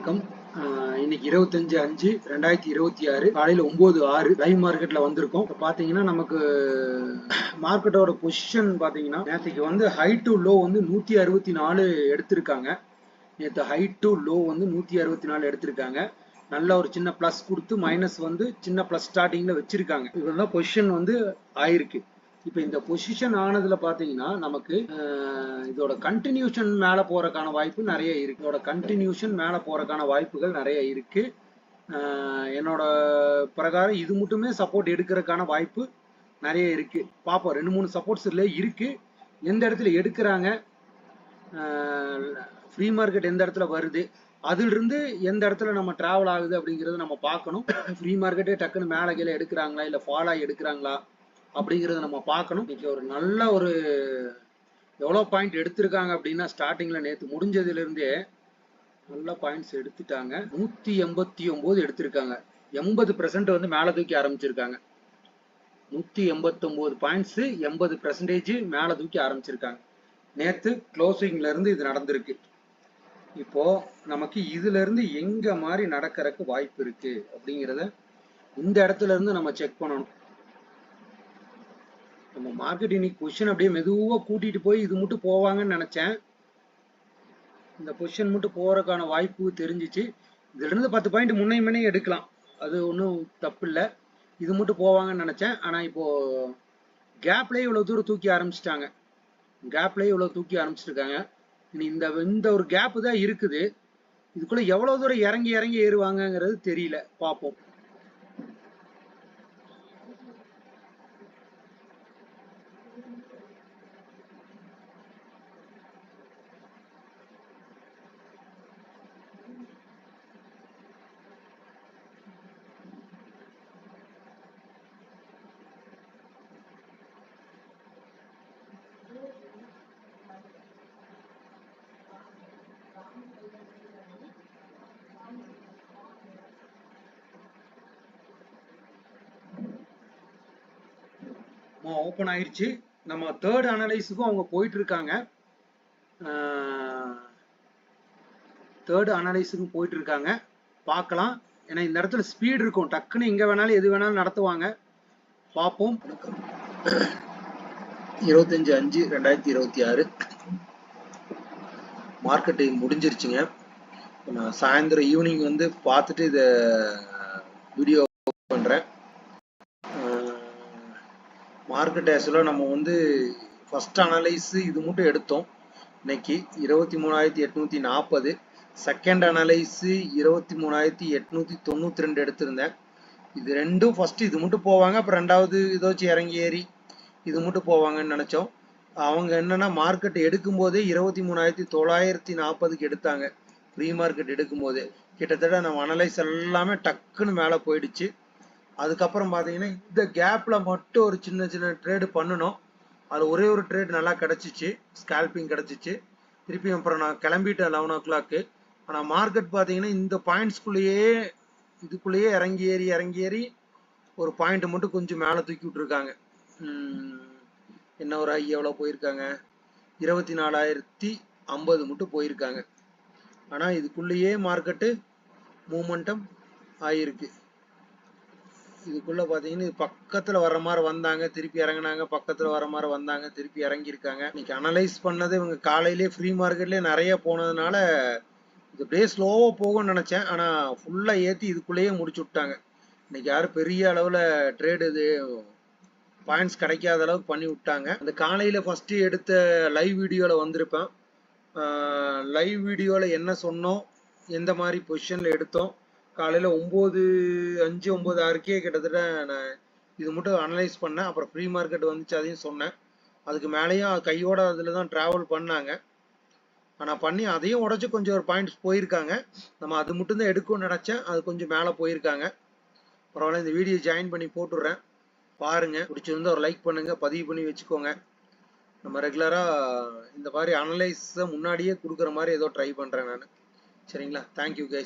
வணக்கம். இன்னைக்கு 25/5/2026 காலையில 9:06 லைவ் மார்க்கெட்ல வந்திருக்கோம். இப்போ பாத்தீங்கன்னா நமக்கு மார்க்கெட்டோட பொசிஷன் பாத்தீங்கன்னா நேற்றுக்கு வந்து ஹை டு லோ வந்து 164 எடுத்திருக்காங்க. நேற்று ஹை டு லோ வந்து 164 எடுத்திருக்காங்க. நல்ல ஒரு சின்ன பிளஸ் கொடுத்து மைனஸ் வந்து சின்ன பிளஸ் ஸ்டார்டிங்ல வச்சிருக்காங்க. இதெல்லாம் பொசிஷன் வந்து ஆயிருக்கு. இப்போ இந்த பொசிஷன் ஆனதுல பாத்தீங்கன்னா நமக்கு இதோட கண்டினியூஷன் மேல போறதுக்கான வாய்ப்பு நிறைய இருக்கு. இதோட கண்டினியூஷன் மேல போறதுக்கான வாய்ப்புகள் நிறைய இருக்கு. என்னோட பிரகாரம் இது மட்டுமே சப்போர்ட் எடுக்கிறதுக்கான வாய்ப்பு நிறைய இருக்கு. பாப்போம், 2-3 சப்போர்ட்ஸ் இருக்கு. எந்த இடத்துல எடுக்கிறாங்க, ஃப்ரீ மார்க்கெட் எந்த இடத்துல வருது, அதுல இருந்து எந்த இடத்துல நம்ம டிராவல் ஆகுது அப்படிங்கறத நம்ம பார்க்கணும். ஃப்ரீ மார்க்கெட்டே டக்குன்னு மேல கீழே எடுக்கிறாங்களா இல்ல ஃபால் ஆகி எடுக்கிறாங்களா அப்படிங்கறத நம்ம பார்க்கணும். இன்னைக்கு ஒரு நல்ல ஒரு எவ்வளோ பாயிண்ட் எடுத்திருக்காங்க அப்படின்னா ஸ்டார்டிங்ல நேற்று முடிஞ்சதுல இருந்தே நல்ல பாயிண்ட்ஸ் எடுத்துட்டாங்க. 189 எடுத்திருக்காங்க. 80% வந்து மேல தூக்கி ஆரம்பிச்சிருக்காங்க. 189 பாயிண்ட்ஸ் 80% மேல தூக்கி ஆரம்பிச்சிருக்காங்க. நேற்று க்ளோசிங்ல இருந்து இது நடந்திருக்கு. இப்போ நமக்கு இதுல இருந்து எங்க மாதிரி நடக்கிறதுக்கு வாய்ப்பு இருக்கு அப்படிங்கிறத இந்த இடத்துல இருந்து நம்ம செக் பண்ணணும். நம்ம மார்க்கெட் இன்னைக்கு பொசிஷன் அப்படியே மெதுவா கூட்டிட்டு போய் இது மட்டும் போவாங்கன்னு நினைச்சேன். இந்த பொசிஷன் மட்டும் போறதுக்கான வாய்ப்பு தெரிஞ்சிச்சு. இதுல இருந்து 10 பாயிண்ட் முன்னே எடுக்கலாம், அது ஒன்றும் தப்பு இல்லை. இது மட்டும் போவாங்கன்னு நினைச்சேன். ஆனா இப்போ கேப்லயே இவ்வளவு தூரம் தூக்கி ஆரம்பிச்சிட்டாங்க. கேப்லயே இவ்வளவு தூக்கி ஆரம்பிச்சிருக்காங்க. இந்த ஒரு கேப் தான் இருக்குது. இதுக்குள்ள எவ்வளவு தூரம் இறங்கி ஏறுவாங்கங்கிறது தெரியல, பார்ப்போம். ஓப்பன் ஆயிடுச்சு. நம்ம தேர்ட் அனலைஸுக்கும் அவங்க போயிட்டு இருக்காங்க. பார்க்கலாம். ஏன்னா இந்த இடத்துல ஸ்பீட் இருக்கும், டக்குன்னு எங்க வேணாலும் எது வேணாலும் நடத்துவாங்க. பார்ப்போம். 25/5/2026 மார்க்கெட் முடிஞ்சிருச்சுங்க. நான் சாயந்தரம் ஈவினிங் வந்து பார்த்துட்டு இதை வீடியோ பண்றேன். மார்க்கெட் ஆக்சுவலாக நம்ம வந்து ஃபர்ஸ்ட் அனலைஸ் இது மட்டும் எடுத்தோம். இன்னைக்கு 23,840. செகண்ட் அனலைஸ் 23,892 எடுத்திருந்தேன். இது ரெண்டும் ஃபர்ஸ்ட் இது மட்டும் போவாங்க, அப்புறம் ரெண்டாவது ஏதாச்சும் இறங்கி ஏறி இது மட்டும் போவாங்கன்னு நினைச்சோம். அவங்க என்னன்னா மார்க்கெட் எடுக்கும் போதே 23,940க்கு எடுத்தாங்க. ப்ரீ மார்க்கெட் எடுக்கும் போதே கிட்டத்தட்ட நம்ம அனலைஸ் எல்லாமே டக்குன்னு மேலே போயிடுச்சு. அதுக்கப்புறம் பார்த்தீங்கன்னா இந்த கேப்ல மட்டும் ஒரு சின்ன ட்ரேடு பண்ணணும். அது ஒரே ஒரு ட்ரேட் நல்லா கிடைச்சிச்சு, ஸ்கால்பிங் கிடைச்சிச்சு. திருப்பி அப்புறம் நான் கிளம்பிட்டேன் 11 o'clock. ஆனால் மார்க்கெட் பார்த்தீங்கன்னா இந்த பாயிண்ட்ஸ்குள்ளேயே இதுக்குள்ளேயே இறங்கி ஏறி ஒரு பாயிண்ட் மட்டும் கொஞ்சம் மேலே தூக்கி விட்டுருக்காங்க. என்ன ஒரு ஐ எவ்வளோ போயிருக்காங்க, 24,050 மட்டும் போயிருக்காங்க. ஆனால் இதுக்குள்ளேயே மார்க்கெட்டு மூமெண்டம் ஆயிருக்கு. இதுக்குள்ள பாத்தீங்கன்னா பக்கத்துல வர மாதிரி வந்தாங்க, திருப்பி இறங்கினாங்க, பக்கத்துல வர மாதிரி வந்தாங்க, திருப்பி இறங்கியிருக்காங்க. இன்னைக்கு அனலைஸ் பண்ணது இவங்க காலையிலேயே ஃப்ரீ மார்க்கெட்லயே நிறைய போனதுனால இது அப்படியே ஸ்லோவா போகும்னு நினைச்சேன். ஆனா ஃபுல்லா ஏத்தி இதுக்குள்ளேயே முடிச்சு விட்டாங்க. இன்னைக்கு யாரும் பெரிய அளவுல ட்ரேடு இது பாயிண்ட்ஸ் கிடைக்காத அளவுக்கு பண்ணி விட்டாங்க. அந்த காலையில ஃபர்ஸ்ட் எடுத்த லைவ் வீடியோல வந்திருப்பேன். லைவ் வீடியோல என்ன சொன்னோம், எந்த மாதிரி பொசிஷன்ல எடுத்தோம், காலையில் 9:05 9:06 கிட்டத்தட்ட நான் இது மட்டும் அனலைஸ் பண்ணேன். அப்புறம் ஃப்ரீ மார்க்கெட் வந்துச்சு, அதையும் சொன்னேன். அதுக்கு மேலேயும் கையோட அதில் தான் ட்ராவல் பண்ணாங்க. ஆனால் பண்ணி அதையும் உடச்சி கொஞ்சம் ஒரு பாயிண்ட்ஸ் போயிருக்காங்க. நம்ம அது மட்டும் தான் எடுக்கும்னு நினச்சேன், அது கொஞ்சம் மேலே போயிருக்காங்க. பரவாயில்ல, இந்த வீடியோ ஜாயின் பண்ணி போட்டுடுறேன், பாருங்க. பிடிச்சிருந்தா ஒரு லைக் பண்ணுங்க, பதிவு பண்ணி வச்சுக்கோங்க. நம்ம ரெகுலராக இந்த மாதிரி அனலைஸை முன்னாடியே கொடுக்குற மாதிரி ஏதோ ட்ரை பண்ணுறேன் நான். சரிங்களா? Thank you guys.